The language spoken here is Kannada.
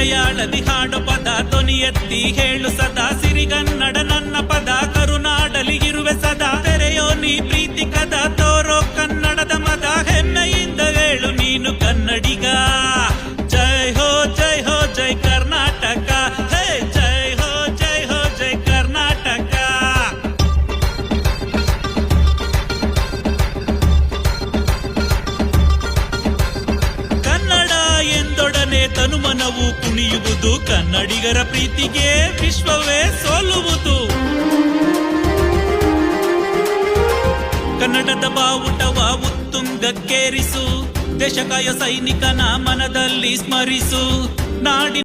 ಹೃದಯಾಳದಿ ಹಾಡು ಪದ ಧ್ವನಿ ಎತ್ತಿ ಹೇಳು ಸದಾ ಸಿರಿಗನ್ನಡ ನನ್ನ ಪದ ಕರುನಾಡಲಿ ಇರುವೆ ಸದಾ ತೆರೆಯೋ ನೀ ಪ್ರೀತಿ ಕದ ತೋರೋ ಕನ್ನಡದ ಮದ ಹೆಮ್ಮೆಯಿಂದ ಹೇಳು ನೀನು ಕನ್ನಡಿಗ ಜೈ ಹೋ ಜೈ ಹೋ ಜೈ ಕರ್ನಾಟಕ ಹೇ ಜೈ ಹೋ ಜೈ ಹೋ ಜೈ ಕರ್ನಾಟಕ. ಕನ್ನಡ ಎಂದೊಡನೆ ತನುಮನವು ಕುಣಿಯುವುದು ಕನ್ನಡಿಗರ ಪ್ರೀತಿಗೆ ವಿಶ್ವವೇ ಸೋಲುವುದು. ಕನ್ನಡದ ಬಾವುಟವ ಉತ್ತುಂಗಕ್ಕೇರಿಸು ದೇಶಕಾಯ ಸೈನಿಕನ ಮನದಲ್ಲಿ ಸ್ಮರಿಸು ನಾಡಿ